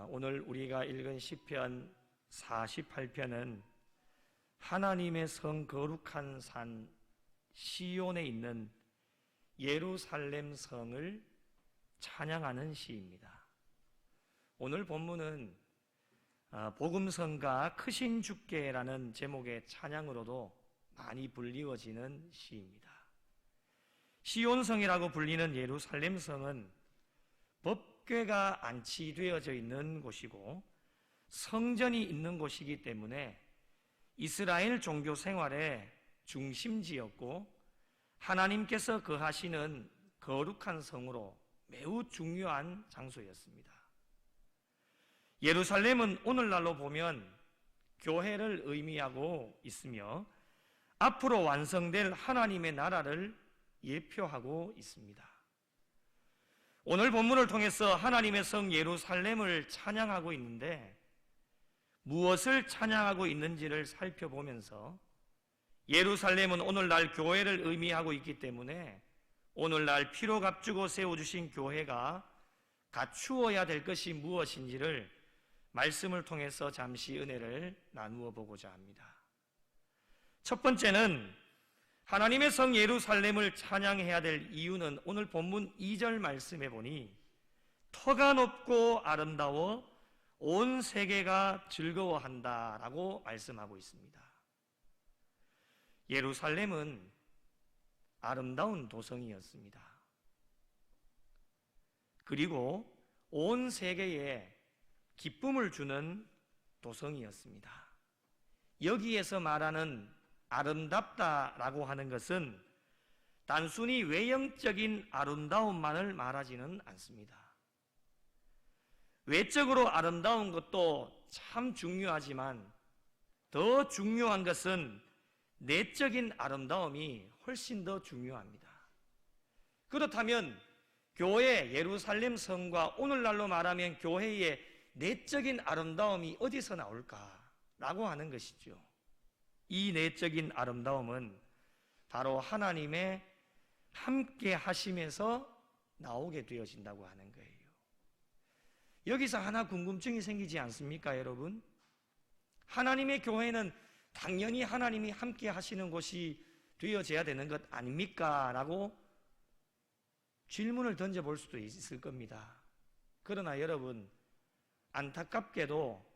오늘 우리가 읽은 시편 48편은 하나님의 성 거룩한 산 시온에 있는 예루살렘 성을 찬양하는 시입니다. 오늘 본문은 복음성가 크신 주께라는 제목의 찬양으로도 많이 불리워지는 시입니다. 시온성이라고 불리는 예루살렘 성은 법궤가 안치되어져 있는 곳이고 성전이 있는 곳이기 때문에 이스라엘 종교 생활의 중심지였고 하나님께서 거하시는 거룩한 성으로 매우 중요한 장소였습니다. 예루살렘은 오늘날로 보면 교회를 의미하고 있으며 앞으로 완성될 하나님의 나라를 예표하고 있습니다. 오늘 본문을 통해서 하나님의 성 예루살렘을 찬양하고 있는데 무엇을 찬양하고 있는지를 살펴보면서 예루살렘은 오늘날 교회를 의미하고 있기 때문에 오늘날 피로 값주고 세워주신 교회가 갖추어야 될 것이 무엇인지를 말씀을 통해서 잠시 은혜를 나누어 보고자 합니다. 첫 번째는 하나님의 성 예루살렘을 찬양해야 될 이유는 오늘 본문 2절 말씀에 보니 터가 높고 아름다워 온 세계가 즐거워한다라고 말씀하고 있습니다. 예루살렘은 아름다운 도성이었습니다. 그리고 온 세계에 기쁨을 주는 도성이었습니다. 여기에서 말하는 아름답다라고 하는 것은 단순히 외형적인 아름다움만을 말하지는 않습니다. 외적으로 아름다운 것도 참 중요하지만 더 중요한 것은 내적인 아름다움이 훨씬 더 중요합니다. 그렇다면 교회 예루살렘 성과 오늘날로 말하면 교회의 내적인 아름다움이 어디서 나올까라고 하는 것이죠. 이 내적인 아름다움은 바로 하나님의 함께 하심에서 나오게 되어진다고 하는 거예요. 여기서 하나 궁금증이 생기지 않습니까, 여러분? 하나님의 교회는 당연히 하나님이 함께 하시는 곳이 되어져야 되는 것 아닙니까? 라고 질문을 던져볼 수도 있을 겁니다. 그러나 여러분, 안타깝게도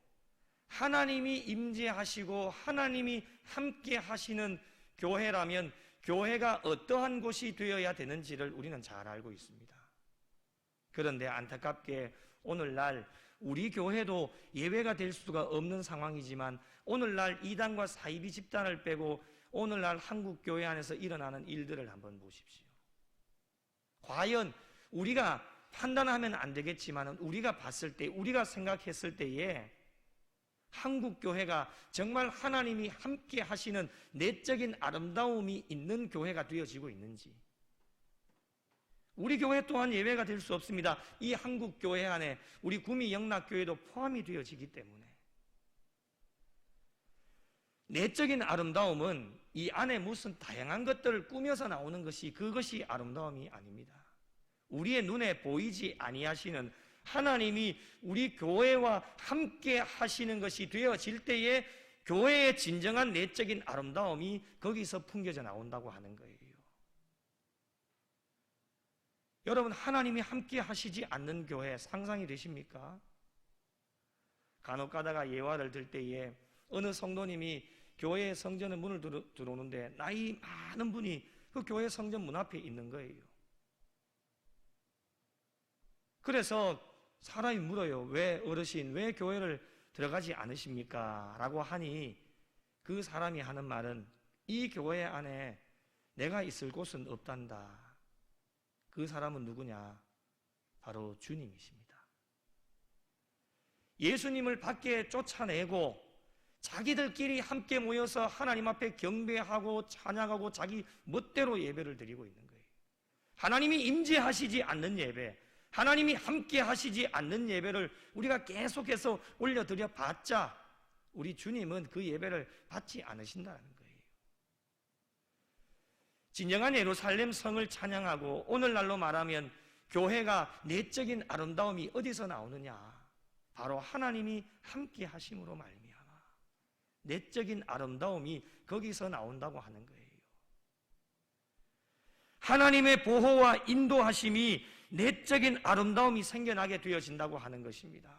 하나님이 임재하시고 하나님이 함께 하시는 교회라면 교회가 어떠한 곳이 되어야 되는지를 우리는 잘 알고 있습니다. 그런데 안타깝게 오늘날 우리 교회도 예외가 될 수가 없는 상황이지만 오늘날 이단과 사이비 집단을 빼고 오늘날 한국 교회 안에서 일어나는 일들을 한번 보십시오. 과연 우리가 판단하면 안 되겠지만 우리가 봤을 때, 우리가 생각했을 때에 한국 교회가 정말 하나님이 함께 하시는 내적인 아름다움이 있는 교회가 되어지고 있는지, 우리 교회 또한 예외가 될 수 없습니다. 이 한국 교회 안에 우리 구미 영락교회도 포함이 되어지기 때문에 내적인 아름다움은 이 안에 무슨 다양한 것들을 꾸며서 나오는 것이 그것이 아름다움이 아닙니다. 우리의 눈에 보이지 아니하시는 하나님이 우리 교회와 함께 하시는 것이 되어질 때에 교회의 진정한 내적인 아름다움이 거기서 풍겨져 나온다고 하는 거예요. 여러분, 하나님이 함께 하시지 않는 교회 상상이 되십니까? 간혹 가다가 예화를 들 때에 어느 성도님이 교회의 성전의 문을 들어오는데 나이 많은 분이 그 교회 성전 문 앞에 있는 거예요. 그래서 사람이 물어요. 왜 어르신, 왜 교회를 들어가지 않으십니까? 라고 하니 그 사람이 하는 말은 이 교회 안에 내가 있을 곳은 없단다. 그 사람은 누구냐? 바로 주님이십니다. 예수님을 밖에 쫓아내고 자기들끼리 함께 모여서 하나님 앞에 경배하고 찬양하고 자기 멋대로 예배를 드리고 있는 거예요. 하나님이 임재하시지 않는 예배, 하나님이 함께 하시지 않는 예배를 우리가 계속해서 올려드려 봤자 우리 주님은 그 예배를 받지 않으신다는 거예요. 진정한 예루살렘 성을 찬양하고 오늘날로 말하면 교회가 내적인 아름다움이 어디서 나오느냐? 바로 하나님이 함께 하심으로 말미암아 내적인 아름다움이 거기서 나온다고 하는 거예요. 하나님의 보호와 인도하심이 내적인 아름다움이 생겨나게 되어진다고 하는 것입니다.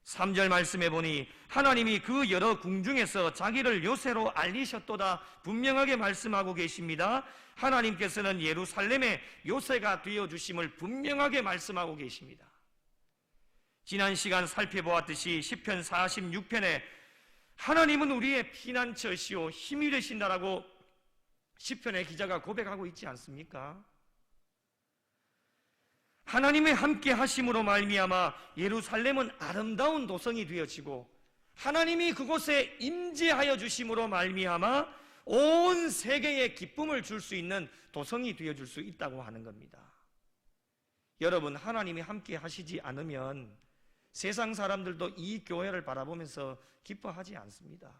3절 말씀해 보니 하나님이 그 여러 궁중에서 자기를 요새로 알리셨도다 분명하게 말씀하고 계십니다. 하나님께서는 예루살렘의 요새가 되어주심을 분명하게 말씀하고 계십니다. 지난 시간 살펴보았듯이 시편 46편에 하나님은 우리의 피난처시오 힘이 되신다라고 시편의 기자가 고백하고 있지 않습니까? 하나님의 함께 하심으로 말미암아 예루살렘은 아름다운 도성이 되어지고 하나님이 그곳에 임재하여 주심으로 말미암아 온 세계에 기쁨을 줄 수 있는 도성이 되어줄 수 있다고 하는 겁니다. 여러분, 하나님이 함께 하시지 않으면 세상 사람들도 이 교회를 바라보면서 기뻐하지 않습니다.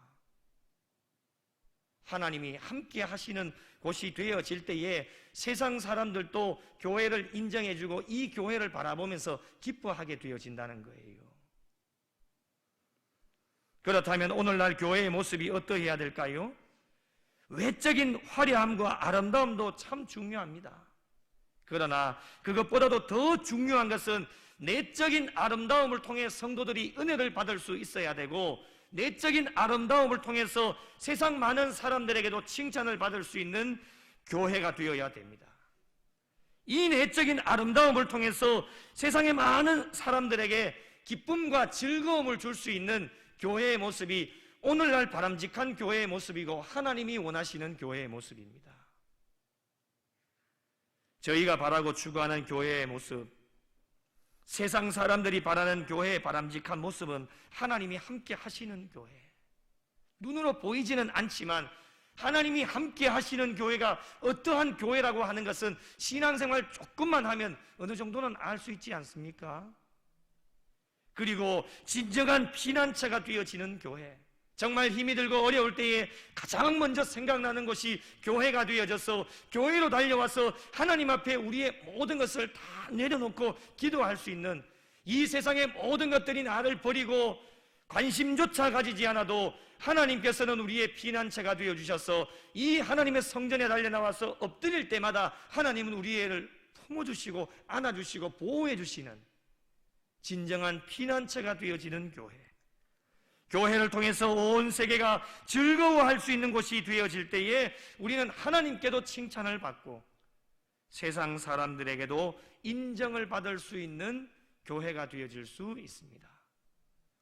하나님이 함께 하시는 곳이 되어질 때에 세상 사람들도 교회를 인정해주고 이 교회를 바라보면서 기뻐하게 되어진다는 거예요. 그렇다면 오늘날 교회의 모습이 어떠해야 될까요? 외적인 화려함과 아름다움도 참 중요합니다. 그러나 그것보다도 더 중요한 것은 내적인 아름다움을 통해 성도들이 은혜를 받을 수 있어야 되고 내적인 아름다움을 통해서 세상 많은 사람들에게도 칭찬을 받을 수 있는 교회가 되어야 됩니다. 이 내적인 아름다움을 통해서 세상의 많은 사람들에게 기쁨과 즐거움을 줄 수 있는 교회의 모습이 오늘날 바람직한 교회의 모습이고 하나님이 원하시는 교회의 모습입니다. 저희가 바라고 추구하는 교회의 모습, 세상 사람들이 바라는 교회의 바람직한 모습은 하나님이 함께 하시는 교회. 눈으로 보이지는 않지만 하나님이 함께 하시는 교회가 어떠한 교회라고 하는 것은 신앙생활 조금만 하면 어느 정도는 알 수 있지 않습니까? 그리고 진정한 피난처가 되어지는 교회, 정말 힘이 들고 어려울 때에 가장 먼저 생각나는 것이 교회가 되어져서 교회로 달려와서 하나님 앞에 우리의 모든 것을 다 내려놓고 기도할 수 있는, 이 세상의 모든 것들이 나를 버리고 관심조차 가지지 않아도 하나님께서는 우리의 피난처가 되어주셔서 이 하나님의 성전에 달려나와서 엎드릴 때마다 하나님은 우리를 품어주시고 안아주시고 보호해주시는 진정한 피난처가 되어지는 교회, 교회를 통해서 온 세계가 즐거워할 수 있는 곳이 되어질 때에 우리는 하나님께도 칭찬을 받고 세상 사람들에게도 인정을 받을 수 있는 교회가 되어질 수 있습니다.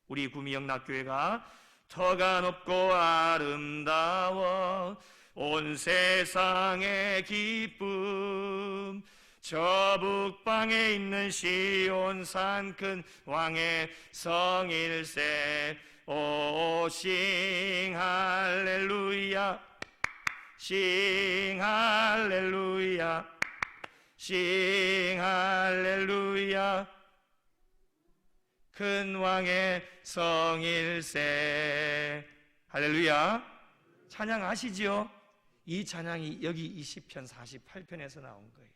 우리 구미영락교회가 터가 높고 아름다워 온 세상의 기쁨, 저 북방에 있는 시온산 큰 왕의 성일세, 오 싱 할렐루야, 싱 할렐루야, 싱 할렐루야, 큰 왕의 성일세. 할렐루야. 찬양 아시죠? 이 찬양이 여기 이 시편 48편에서 나온 거예요.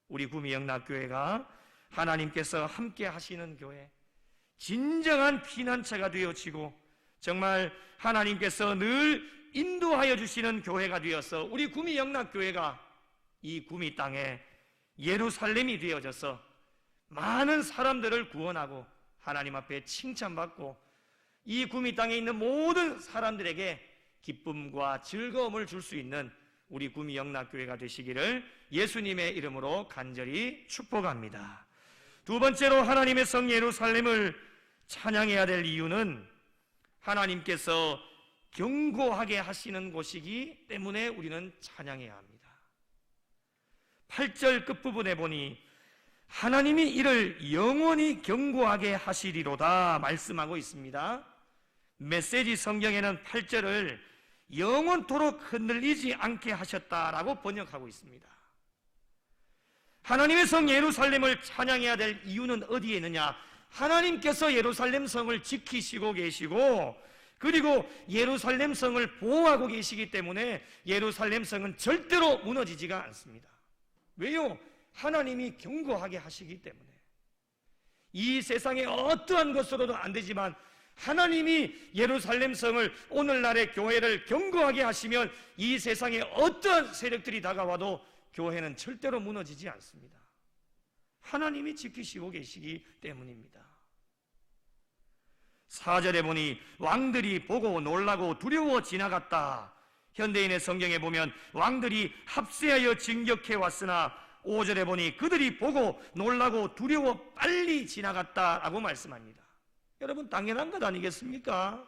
우리 구미영락교회가 하나님께서 함께 하시는 교회, 진정한 피난처가 되어지고 정말 하나님께서 늘 인도하여 주시는 교회가 되어서 우리 구미영락교회가 이 구미 땅에 예루살렘이 되어져서 많은 사람들을 구원하고 하나님 앞에 칭찬받고 이 구미 땅에 있는 모든 사람들에게 기쁨과 즐거움을 줄 수 있는 우리 구미영락교회가 되시기를 예수님의 이름으로 간절히 축복합니다. 두 번째로 하나님의 성 예루살렘을 찬양해야 될 이유는 하나님께서 경고하게 하시는 곳이기 때문에 우리는 찬양해야 합니다. 8절 끝부분에 보니 하나님이 이를 영원히 경고하게 하시리로다 말씀하고 있습니다. 메시지 성경에는 8절을 영원토록 흔들리지 않게 하셨다라고 번역하고 있습니다. 하나님의 성 예루살렘을 찬양해야 될 이유는 어디에 있느냐? 하나님께서 예루살렘 성을 지키시고 계시고 그리고 예루살렘 성을 보호하고 계시기 때문에 예루살렘 성은 절대로 무너지지가 않습니다. 왜요? 하나님이 경고하게 하시기 때문에. 이 세상에 어떠한 것으로도 안 되지만 하나님이 예루살렘 성을, 오늘날의 교회를 견고하게 하시면 이 세상에 어떠한 세력들이 다가와도 교회는 절대로 무너지지 않습니다. 하나님이 지키시고 계시기 때문입니다. 4절에 보니 왕들이 보고 놀라고 두려워 지나갔다. 현대인의 성경에 보면 왕들이 합세하여 진격해 왔으나 5절에 보니 그들이 보고 놀라고 두려워 빨리 지나갔다라고 말씀합니다. 여러분, 당연한 것 아니겠습니까?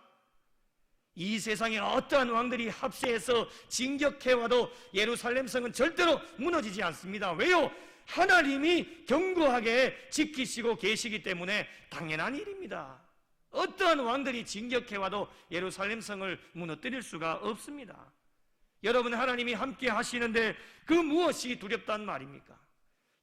이 세상에 어떠한 왕들이 합세해서 진격해 와도 예루살렘 성은 절대로 무너지지 않습니다. 왜요? 하나님이 견고하게 지키시고 계시기 때문에 당연한 일입니다. 어떠한 왕들이 진격해 와도 예루살렘 성을 무너뜨릴 수가 없습니다. 여러분, 하나님이 함께 하시는데 그 무엇이 두렵단 말입니까?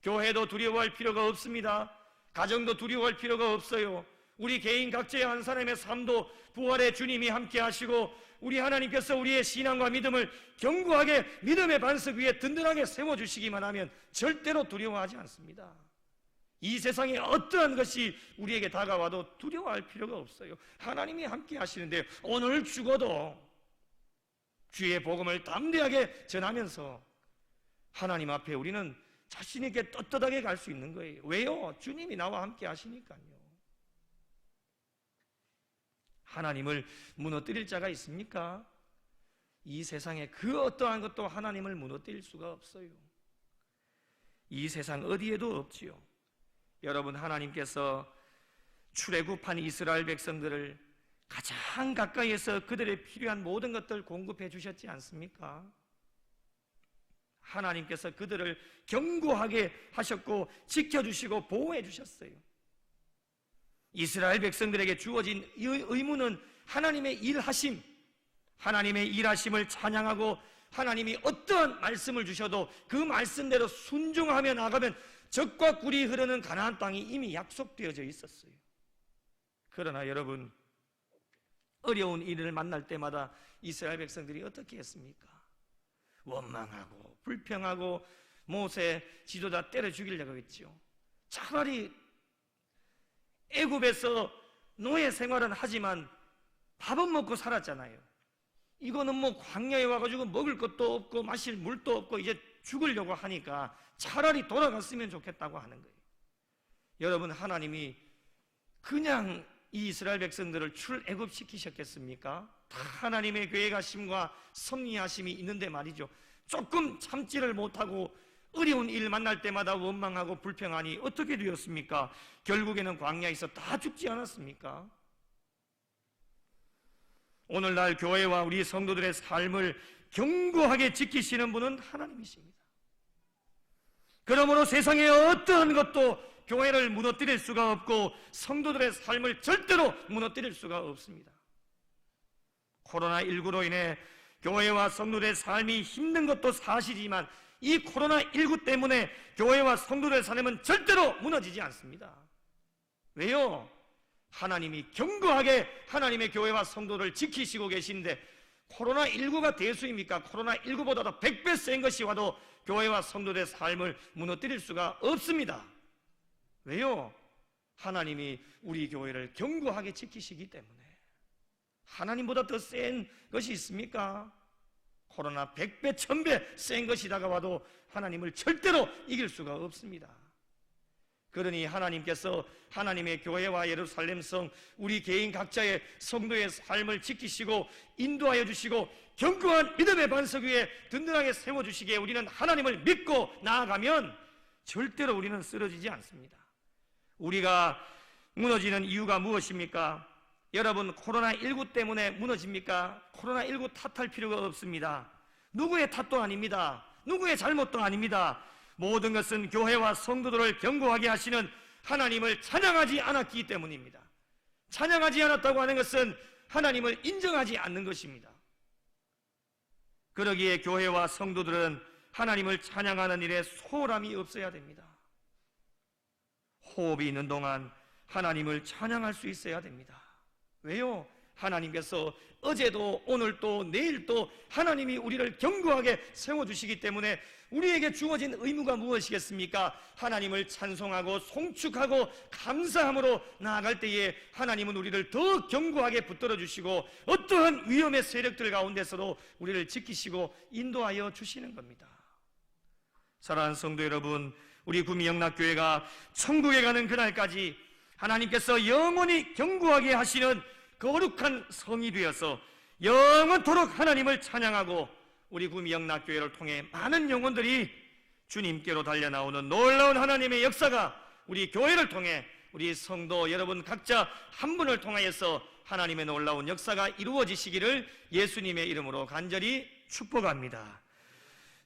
교회도 두려워할 필요가 없습니다. 가정도 두려워할 필요가 없어요. 우리 개인 각자의 한 사람의 삶도 부활의 주님이 함께 하시고 우리 하나님께서 우리의 신앙과 믿음을 견고하게 믿음의 반석 위에 든든하게 세워주시기만 하면 절대로 두려워하지 않습니다. 이 세상에 어떠한 것이 우리에게 다가와도 두려워할 필요가 없어요. 하나님이 함께 하시는데 오늘 죽어도 주의 복음을 담대하게 전하면서 하나님 앞에 우리는 자신 있게 떳떳하게 갈 수 있는 거예요. 왜요? 주님이 나와 함께 하시니까요. 하나님을 무너뜨릴 자가 있습니까? 이 세상에 그 어떠한 것도 하나님을 무너뜨릴 수가 없어요. 이 세상 어디에도 없지요. 여러분, 하나님께서 출애굽한 이스라엘 백성들을 가장 가까이에서 그들의 필요한 모든 것들 공급해 주셨지 않습니까? 하나님께서 그들을 견고하게 하셨고 지켜주시고 보호해 주셨어요. 이스라엘 백성들에게 주어진 의무는 하나님의 일하심, 하나님의 일하심을 찬양하고 하나님이 어떠한 말씀을 주셔도 그 말씀대로 순종하며 나가면 젖과 꿀이 흐르는 가나안 땅이 이미 약속되어져 있었어요. 그러나 여러분, 어려운 일을 만날 때마다 이스라엘 백성들이 어떻게 했습니까? 원망하고 불평하고 모세 지도자 때려 죽이려고 했죠. 차라리 애굽에서 노예 생활은 하지만 밥은 먹고 살았잖아요. 이거는 뭐 광야에 와가지고 먹을 것도 없고 마실 물도 없고 이제 죽으려고 하니까 차라리 돌아갔으면 좋겠다고 하는 거예요. 여러분, 하나님이 그냥 이 이스라엘 백성들을 출애굽시키셨겠습니까? 다 하나님의 계획하심과 섭리하심이 있는데 말이죠. 조금 참지를 못하고 어려운 일 만날 때마다 원망하고 불평하니 어떻게 되었습니까? 결국에는 광야에서 다 죽지 않았습니까? 오늘날 교회와 우리 성도들의 삶을 견고하게 지키시는 분은 하나님이십니다. 그러므로 세상의 어떤 것도 교회를 무너뜨릴 수가 없고 성도들의 삶을 절대로 무너뜨릴 수가 없습니다. 코로나19로 인해 교회와 성도들의 삶이 힘든 것도 사실이지만 이 코로나19 때문에 교회와 성도들의 삶은 절대로 무너지지 않습니다. 왜요? 하나님이 견고하게 하나님의 교회와 성도를 지키시고 계신데 코로나19가 대수입니까? 코로나19보다도 100배 센 것이 와도 교회와 성도들의 삶을 무너뜨릴 수가 없습니다. 왜요? 하나님이 우리 교회를 견고하게 지키시기 때문에. 하나님보다 더 센 것이 있습니까? 코로나 100배, 1000배 센 것이 다가와도 하나님을 절대로 이길 수가 없습니다. 그러니 하나님께서 하나님의 교회와 예루살렘 성, 우리 개인 각자의 성도의 삶을 지키시고 인도하여 주시고 견고한 믿음의 반석 위에 든든하게 세워주시기에 우리는 하나님을 믿고 나아가면 절대로 우리는 쓰러지지 않습니다. 우리가 무너지는 이유가 무엇입니까? 여러분, 코로나19 때문에 무너집니까? 코로나19 탓할 필요가 없습니다. 누구의 탓도 아닙니다. 누구의 잘못도 아닙니다. 모든 것은 교회와 성도들을 견고하게 하시는 하나님을 찬양하지 않았기 때문입니다. 찬양하지 않았다고 하는 것은 하나님을 인정하지 않는 것입니다. 그러기에 교회와 성도들은 하나님을 찬양하는 일에 소홀함이 없어야 됩니다. 호흡이 있는 동안 하나님을 찬양할 수 있어야 됩니다. 왜요? 하나님께서 어제도 오늘도 내일도 하나님이 우리를 견고하게 세워주시기 때문에 우리에게 주어진 의무가 무엇이겠습니까? 하나님을 찬송하고 송축하고 감사함으로 나아갈 때에 하나님은 우리를 더 견고하게 붙들어 주시고 어떠한 위험의 세력들 가운데서도 우리를 지키시고 인도하여 주시는 겁니다. 사랑하는 성도 여러분, 우리 구미영락교회가 천국에 가는 그날까지 하나님께서 영원히 견고하게 하시는 거룩한 성이 되어서 영원토록 하나님을 찬양하고 우리 구미영락교회를 통해 많은 영혼들이 주님께로 달려나오는 놀라운 하나님의 역사가 우리 교회를 통해 우리 성도 여러분 각자 한 분을 통하여서 하나님의 놀라운 역사가 이루어지시기를 예수님의 이름으로 간절히 축복합니다.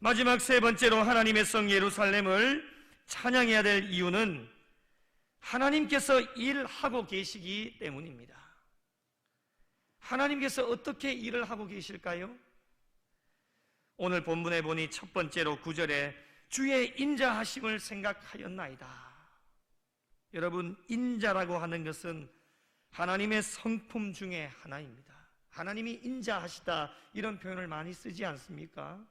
마지막 세 번째로 하나님의 성 예루살렘을 찬양해야 될 이유는 하나님께서 일하고 계시기 때문입니다. 하나님께서 어떻게 일을 하고 계실까요? 오늘 본문에 보니 첫 번째로 9절에 주의 인자하심을 생각하였나이다. 여러분, 인자라고 하는 것은 하나님의 성품 중에 하나입니다. 하나님이 인자하시다 이런 표현을 많이 쓰지 않습니까?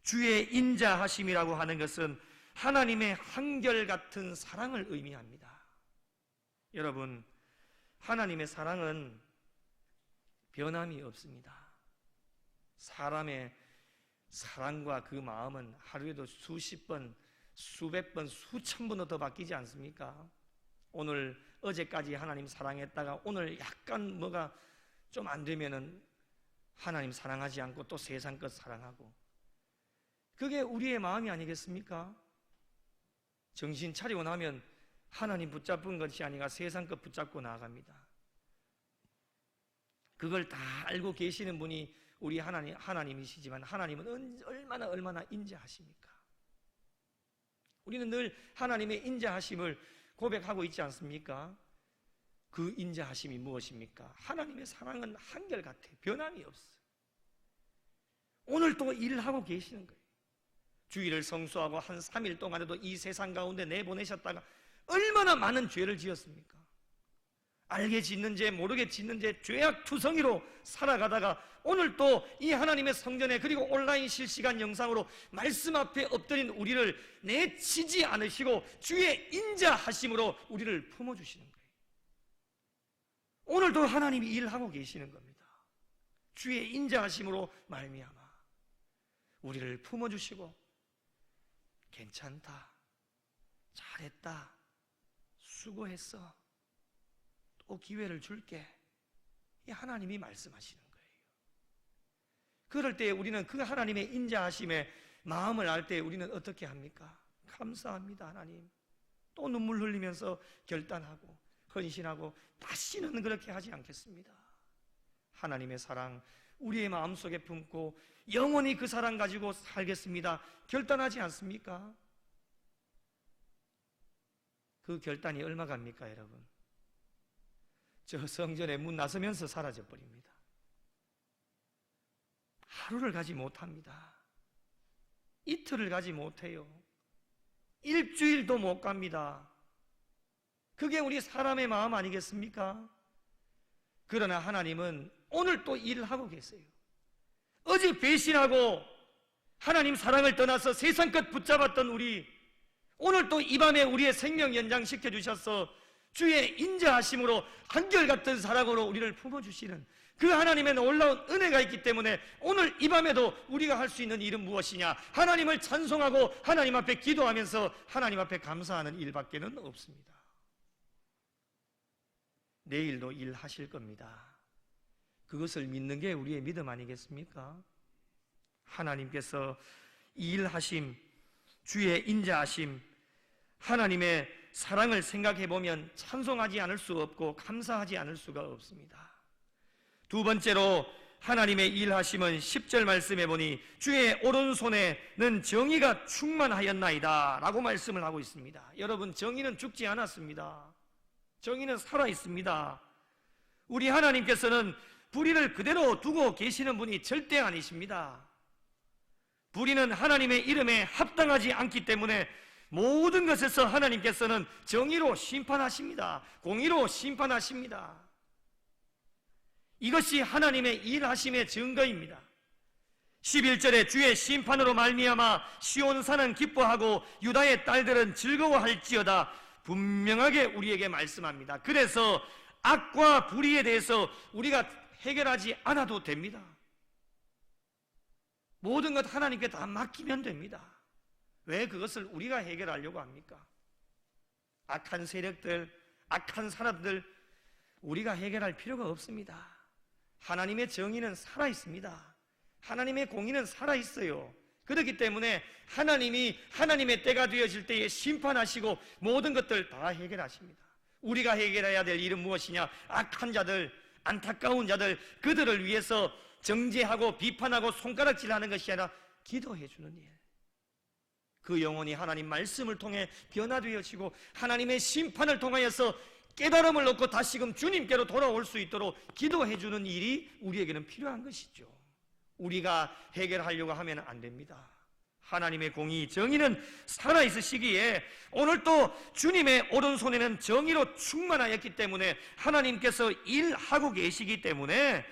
주의 인자하심이라고 하는 것은 하나님의 한결같은 사랑을 의미합니다. 여러분, 하나님의 사랑은 변함이 없습니다. 사람의 사랑과 그 마음은 하루에도 수십 번, 수백 번, 수천 번도 더 바뀌지 않습니까? 오늘 어제까지 하나님 사랑했다가 오늘 약간 뭐가 좀 안 되면은 하나님 사랑하지 않고 또 세상 것 사랑하고, 그게 우리의 마음이 아니겠습니까? 정신 차리고 나면 하나님 붙잡은 것이 아니라 세상 것 붙잡고 나아갑니다. 그걸 다 알고 계시는 분이 우리 하나님이시지만 하나님은 얼마나 인자하십니까? 우리는 늘 하나님의 인자하심을 고백하고 있지 않습니까? 그 인자하심이 무엇입니까? 하나님의 사랑은 한결같아. 변함이 없어. 오늘 또 일하고 계시는 거예요. 주일을 성수하고 한 3일 동안에도 이 세상 가운데 내보내셨다가 얼마나 많은 죄를 지었습니까? 알게 짓는 죄, 모르게 짓는 죄, 죄악투성이로 살아가다가 오늘 또 이 하나님의 성전에 그리고 온라인 실시간 영상으로 말씀 앞에 엎드린 우리를 내치지 않으시고 주의 인자하심으로 우리를 품어주시는 거예요. 오늘도 하나님이 일하고 계시는 겁니다. 주의 인자하심으로 말미암아 우리를 품어주시고 괜찮다, 잘했다, 수고했어, 또 기회를 줄게, 이 하나님이 말씀하시는 거예요. 그럴 때 우리는 그 하나님의 인자하심에 마음을 알 때 우리는 어떻게 합니까? 감사합니다 하나님. 또 눈물 흘리면서 결단하고 헌신하고 다시는 그렇게 하지 않겠습니다. 하나님의 사랑 우리의 마음속에 품고 영원히 그 사랑 가지고 살겠습니다 결단하지 않습니까? 그 결단이 얼마 갑니까 여러분? 저 성전에 문 나서면서 사라져 버립니다. 하루를 가지 못합니다. 이틀을 가지 못해요. 일주일도 못 갑니다. 그게 우리 사람의 마음 아니겠습니까? 그러나 하나님은 오늘 또 일을 하고 계세요. 어제 배신하고 하나님 사랑을 떠나서 세상 것 붙잡았던 우리, 오늘 또 이 밤에 우리의 생명 연장시켜 주셔서 주의 인자하심으로 한결같은 사랑으로 우리를 품어주시는 그 하나님의 놀라운 은혜가 있기 때문에 오늘 이 밤에도 우리가 할 수 있는 일은 무엇이냐? 하나님을 찬송하고 하나님 앞에 기도하면서 하나님 앞에 감사하는 일밖에는 없습니다. 내일도 일하실 겁니다. 그것을 믿는 게 우리의 믿음 아니겠습니까? 하나님께서 일하심, 주의 인자하심, 하나님의 사랑을 생각해 보면 찬송하지 않을 수 없고 감사하지 않을 수가 없습니다. 두 번째로 하나님의 일하심은 10절 말씀해 보니 주의 오른손에는 정의가 충만하였나이다 라고 말씀을 하고 있습니다. 여러분, 정의는 죽지 않았습니다. 정의는 살아 있습니다. 우리 하나님께서는 불의를 그대로 두고 계시는 분이 절대 아니십니다. 불의는 하나님의 이름에 합당하지 않기 때문에 모든 것에서 하나님께서는 정의로 심판하십니다. 공의로 심판하십니다. 이것이 하나님의 일하심의 증거입니다. 11절에 주의 심판으로 말미암아 시온산은 기뻐하고 유다의 딸들은 즐거워할지어다 분명하게 우리에게 말씀합니다. 그래서 악과 불의에 대해서 우리가 해결하지 않아도 됩니다. 모든 것 하나님께 다 맡기면 됩니다. 왜 그것을 우리가 해결하려고 합니까? 악한 세력들, 악한 사람들 우리가 해결할 필요가 없습니다. 하나님의 정의는 살아있습니다. 하나님의 공의는 살아있어요. 그렇기 때문에 하나님이 하나님의 때가 되어질 때에 심판하시고 모든 것들 다 해결하십니다. 우리가 해결해야 될 일은 무엇이냐? 악한 자들, 안타까운 자들, 그들을 위해서 정죄하고 비판하고 손가락질하는 것이 아니라 기도해 주는 일. 그 영혼이 하나님 말씀을 통해 변화되어지고 하나님의 심판을 통하여서 깨달음을 얻고 다시금 주님께로 돌아올 수 있도록 기도해 주는 일이 우리에게는 필요한 것이죠. 우리가 해결하려고 하면 안 됩니다. 하나님의 공의, 정의는 살아있으시기에 오늘 또 주님의 오른손에는 정의로 충만하였기 때문에 하나님께서 일하고 계시기 때문에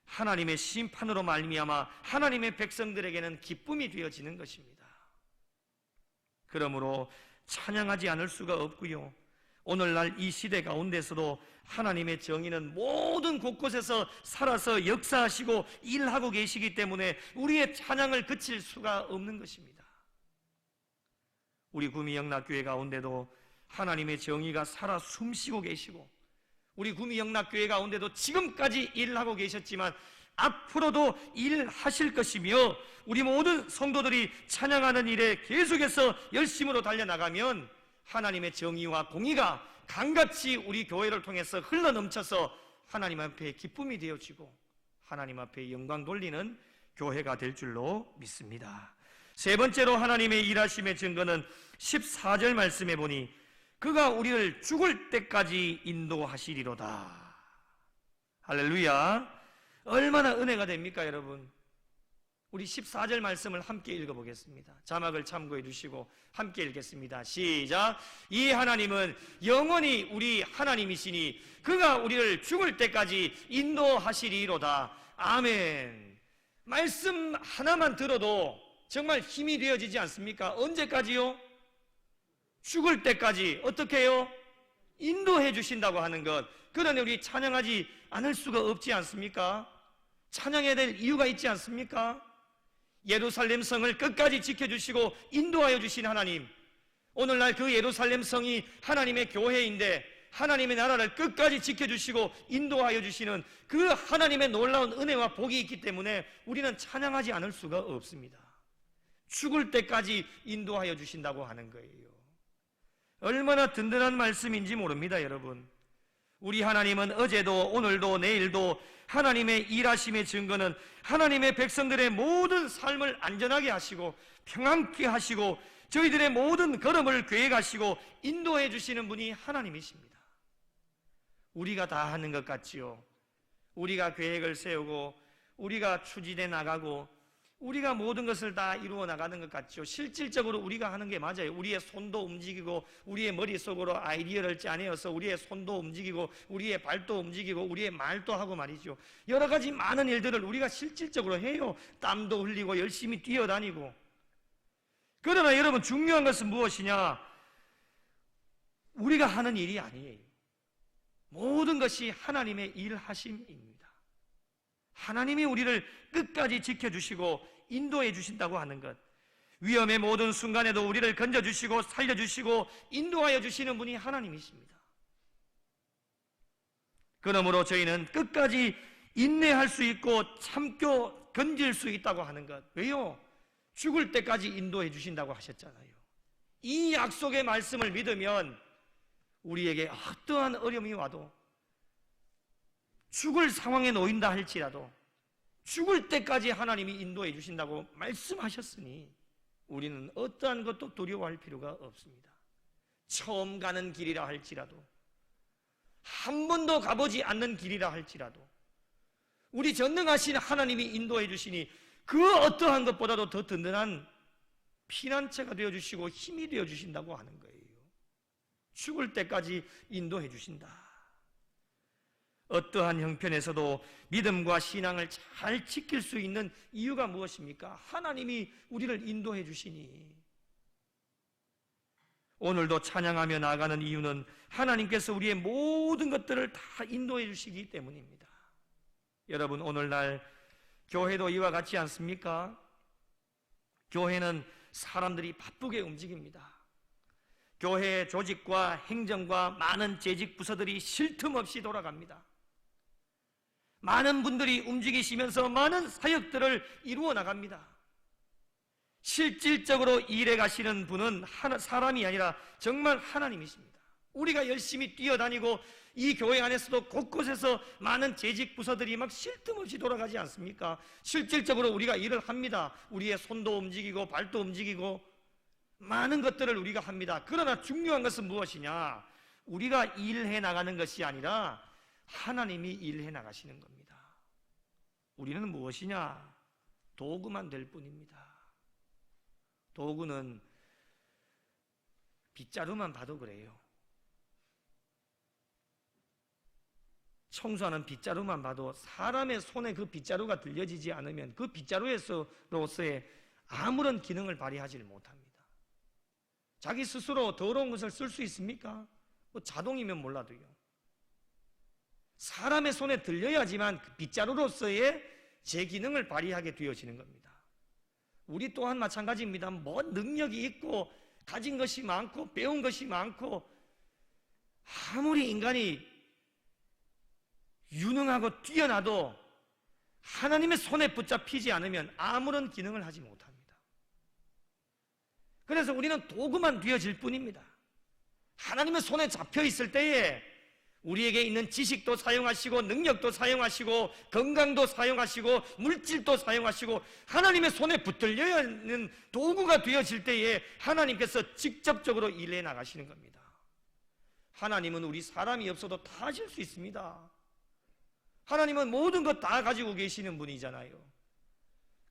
하나님의 심판으로 말미암아 하나님의 백성들에게는 기쁨이 되어지는 것입니다. 그러므로 찬양하지 않을 수가 없고요, 오늘날 이 시대 가운데서도 하나님의 정의는 모든 곳곳에서 살아서 역사하시고 일하고 계시기 때문에 우리의 찬양을 그칠 수가 없는 것입니다. 우리 구미영락교회 가운데도 하나님의 정의가 살아 숨쉬고 계시고 우리 구미영락교회 가운데도 지금까지 일하고 계셨지만 앞으로도 일하실 것이며 우리 모든 성도들이 찬양하는 일에 계속해서 열심으로 달려나가면 하나님의 정의와 공의가 강같이 우리 교회를 통해서 흘러넘쳐서 하나님 앞에 기쁨이 되어지고 하나님 앞에 영광 돌리는 교회가 될 줄로 믿습니다. 세 번째로 하나님의 일하심의 증거는 14절 말씀에 보니 그가 우리를 죽을 때까지 인도하시리로다. 할렐루야. 얼마나 은혜가 됩니까 여러분? 우리 14절 말씀을 함께 읽어보겠습니다. 자막을 참고해 주시고 함께 읽겠습니다. 시작. 이 하나님은 영원히 우리 하나님이시니 그가 우리를 죽을 때까지 인도하시리로다. 아멘. 말씀 하나만 들어도 정말 힘이 되어지지 않습니까? 언제까지요? 죽을 때까지. 어떻게 해요? 인도해 주신다고 하는 것. 그러니 우리 찬양하지 않을 수가 없지 않습니까? 찬양해야 될 이유가 있지 않습니까? 예루살렘 성을 끝까지 지켜주시고 인도하여 주신 하나님, 오늘날 그 예루살렘 성이 하나님의 교회인데 하나님의 나라를 끝까지 지켜주시고 인도하여 주시는 그 하나님의 놀라운 은혜와 복이 있기 때문에 우리는 찬양하지 않을 수가 없습니다. 죽을 때까지 인도하여 주신다고 하는 거예요. 얼마나 든든한 말씀인지 모릅니다 여러분. 우리 하나님은 어제도 오늘도 내일도 하나님의 일하심의 증거는 하나님의 백성들의 모든 삶을 안전하게 하시고 평안케 하시고 저희들의 모든 걸음을 계획하시고 인도해 주시는 분이 하나님이십니다. 우리가 다 하는 것 같지요. 우리가 계획을 세우고 우리가 추진해 나가고 우리가 모든 것을 다 이루어 나가는 것 같죠. 실질적으로 우리가 하는 게 맞아요. 우리의 손도 움직이고 우리의 머릿속으로 아이디어를 짜내어서 우리의 손도 움직이고 우리의 발도 움직이고 우리의 말도 하고 말이죠. 여러 가지 많은 일들을 우리가 실질적으로 해요. 땀도 흘리고 열심히 뛰어다니고. 그러나 여러분 중요한 것은 무엇이냐? 우리가 하는 일이 아니에요. 모든 것이 하나님의 일하심입니다. 하나님이 우리를 끝까지 지켜주시고 인도해 주신다고 하는 것, 위험의 모든 순간에도 우리를 건져주시고 살려주시고 인도하여 주시는 분이 하나님이십니다. 그러므로 저희는 끝까지 인내할 수 있고 참고 견딜 수 있다고 하는 것. 왜요? 죽을 때까지 인도해 주신다고 하셨잖아요. 이 약속의 말씀을 믿으면 우리에게 어떠한 어려움이 와도 죽을 상황에 놓인다 할지라도 죽을 때까지 하나님이 인도해 주신다고 말씀하셨으니 우리는 어떠한 것도 두려워할 필요가 없습니다. 처음 가는 길이라 할지라도 한 번도 가보지 않는 길이라 할지라도 우리 전능하신 하나님이 인도해 주시니 그 어떠한 것보다도 더 든든한 피난처가 되어주시고 힘이 되어주신다고 하는 거예요. 죽을 때까지 인도해 주신다. 어떠한 형편에서도 믿음과 신앙을 잘 지킬 수 있는 이유가 무엇입니까? 하나님이 우리를 인도해 주시니. 오늘도 찬양하며 나아가는 이유는 하나님께서 우리의 모든 것들을 다 인도해 주시기 때문입니다. 여러분, 오늘날 교회도 이와 같지 않습니까? 교회는 사람들이 바쁘게 움직입니다. 교회의 조직과 행정과 많은 재직 부서들이 쉴 틈 없이 돌아갑니다. 많은 분들이 움직이시면서 많은 사역들을 이루어 나갑니다. 실질적으로 일해 가시는 분은 사람이 아니라 정말 하나님이십니다. 우리가 열심히 뛰어다니고 이 교회 안에서도 곳곳에서 많은 재직 부서들이 막 쉴 틈 없이 돌아가지 않습니까? 실질적으로 우리가 일을 합니다. 우리의 손도 움직이고 발도 움직이고 많은 것들을 우리가 합니다. 그러나 중요한 것은 무엇이냐? 우리가 일해 나가는 것이 아니라 하나님이 일해 나가시는 겁니다. 우리는 무엇이냐? 도구만 될 뿐입니다. 도구는 빗자루만 봐도 그래요. 청소하는 빗자루만 봐도 사람의 손에 그 빗자루가 들려지지 않으면 그 빗자루로서의 아무런 기능을 발휘하지를 못합니다. 자기 스스로 더러운 것을 쓸 수 있습니까? 뭐 자동이면 몰라도요. 사람의 손에 들려야지만 그 빗자루로서의 제 기능을 발휘하게 되어지는 겁니다. 우리 또한 마찬가지입니다. 뭐 능력이 있고 가진 것이 많고 배운 것이 많고 아무리 인간이 유능하고 뛰어나도 하나님의 손에 붙잡히지 않으면 아무런 기능을 하지 못합니다. 그래서 우리는 도구만 되어질 뿐입니다. 하나님의 손에 잡혀 있을 때에 우리에게 있는 지식도 사용하시고 능력도 사용하시고 건강도 사용하시고 물질도 사용하시고 하나님의 손에 붙들려 있는 도구가 되어질 때에 하나님께서 직접적으로 일해 나가시는 겁니다. 하나님은 우리 사람이 없어도 다 하실 수 있습니다. 하나님은 모든 것 다 가지고 계시는 분이잖아요.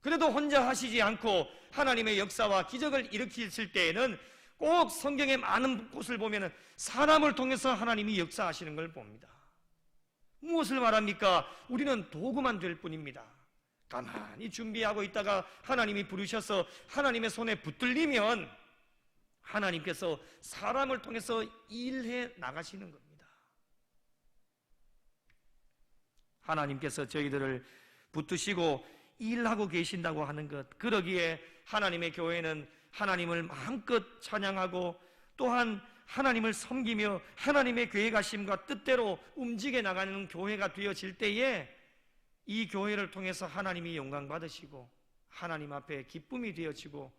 그래도 혼자 하시지 않고 하나님의 역사와 기적을 일으키실 때에는 꼭 성경의 많은 곳을 보면 사람을 통해서 하나님이 역사하시는 걸 봅니다. 무엇을 말합니까? 우리는 도구만 될 뿐입니다. 가만히 준비하고 있다가 하나님이 부르셔서 하나님의 손에 붙들리면 하나님께서 사람을 통해서 일해 나가시는 겁니다. 하나님께서 저희들을 붙드시고 일하고 계신다고 하는 것, 그러기에 하나님의 교회는 하나님을 마음껏 찬양하고 또한 하나님을 섬기며 하나님의 계획하심과 뜻대로 움직여 나가는 교회가 되어질 때에 이 교회를 통해서 하나님이 영광 받으시고 하나님 앞에 기쁨이 되어지고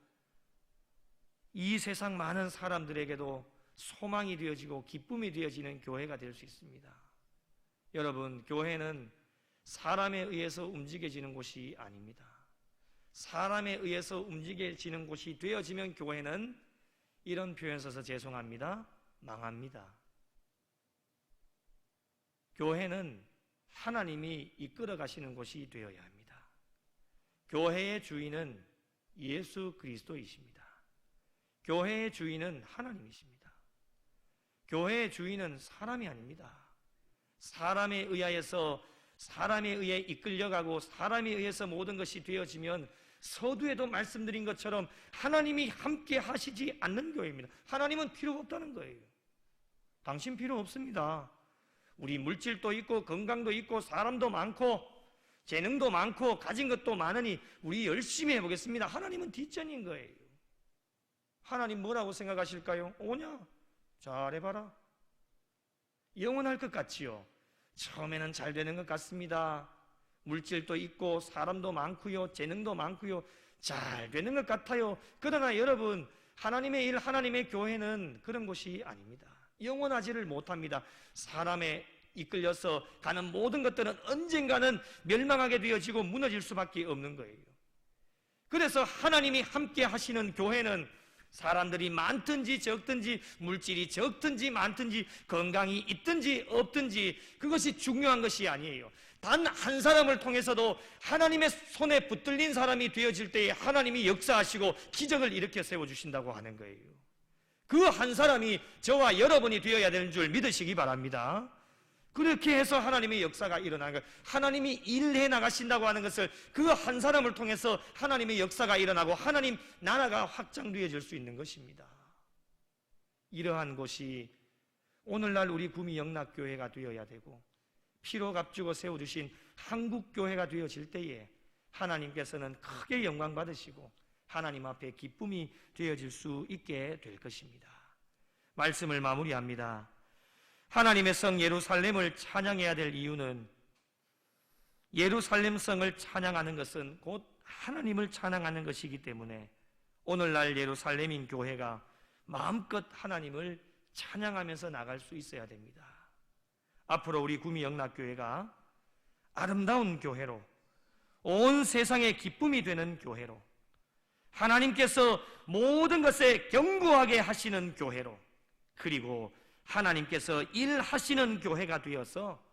이 세상 많은 사람들에게도 소망이 되어지고 기쁨이 되어지는 교회가 될 수 있습니다. 여러분, 교회는 사람에 의해서 움직여지는 곳이 아닙니다. 사람에 의해서 움직여지는 곳이 되어지면 교회는 이런 표현 써서 죄송합니다. 망합니다. 교회는 하나님이 이끌어 가시는 곳이 되어야 합니다. 교회의 주인은 예수 그리스도이십니다. 교회의 주인은 하나님이십니다. 교회의 주인은 사람이 아닙니다. 사람에 의해 이끌려가고 사람에 의해서 모든 것이 되어지면 서두에도 말씀드린 것처럼 하나님이 함께 하시지 않는 교회입니다. 하나님은 필요 없다는 거예요. 당신 필요 없습니다. 우리 물질도 있고 건강도 있고 사람도 많고 재능도 많고 가진 것도 많으니 우리 열심히 해보겠습니다. 하나님은 뒷전인 거예요. 하나님 뭐라고 생각하실까요? 오냐? 잘해봐라. 영원할 것 같지요? 처음에는 잘 되는 것 같습니다. 물질도 있고 사람도 많고요, 재능도 많고요, 잘 되는 것 같아요. 그러나 여러분, 하나님의 일, 하나님의 교회는 그런 곳이 아닙니다. 영원하지를 못합니다. 사람에 이끌려서 가는 모든 것들은 언젠가는 멸망하게 되어지고 무너질 수밖에 없는 거예요. 그래서 하나님이 함께 하시는 교회는 사람들이 많든지 적든지 물질이 적든지 많든지 건강이 있든지 없든지 그것이 중요한 것이 아니에요. 단 한 사람을 통해서도 하나님의 손에 붙들린 사람이 되어질 때에 하나님이 역사하시고 기적을 일으켜 세워주신다고 하는 거예요. 그 한 사람이 저와 여러분이 되어야 되는 줄 믿으시기 바랍니다. 그렇게 해서 하나님의 역사가 일어나는 거예요. 하나님이 일해 나가신다고 하는 것을 그 한 사람을 통해서 하나님의 역사가 일어나고 하나님 나라가 확장되어질 수 있는 것입니다. 이러한 곳이 오늘날 우리 구미 영락교회가 되어야 되고, 피로 값주고 세워주신 한국교회가 되어질 때에 하나님께서는 크게 영광 받으시고 하나님 앞에 기쁨이 되어질 수 있게 될 것입니다. 말씀을 마무리합니다. 하나님의 성 예루살렘을 찬양해야 될 이유는, 예루살렘 성을 찬양하는 것은 곧 하나님을 찬양하는 것이기 때문에 오늘날 예루살렘인 교회가 마음껏 하나님을 찬양하면서 나갈 수 있어야 됩니다. 앞으로 우리 구미 영락교회가 아름다운 교회로, 온 세상의 기쁨이 되는 교회로, 하나님께서 모든 것에 견고하게 하시는 교회로, 그리고 하나님께서 일하시는 교회가 되어서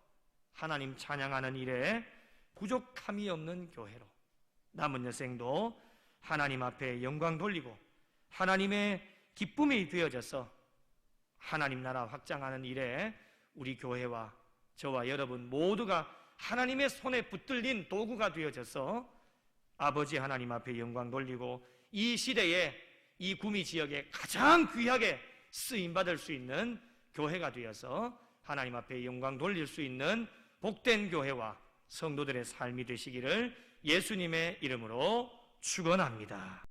하나님 찬양하는 일에 부족함이 없는 교회로 남은 여생도 하나님 앞에 영광 돌리고 하나님의 기쁨이 되어져서 하나님 나라 확장하는 일에 우리 교회와 저와 여러분 모두가 하나님의 손에 붙들린 도구가 되어져서 아버지 하나님 앞에 영광 돌리고 이 시대에 이 구미 지역에 가장 귀하게 쓰임받을 수 있는 교회가 되어서 하나님 앞에 영광 돌릴 수 있는 복된 교회와 성도들의 삶이 되시기를 예수님의 이름으로 축원합니다.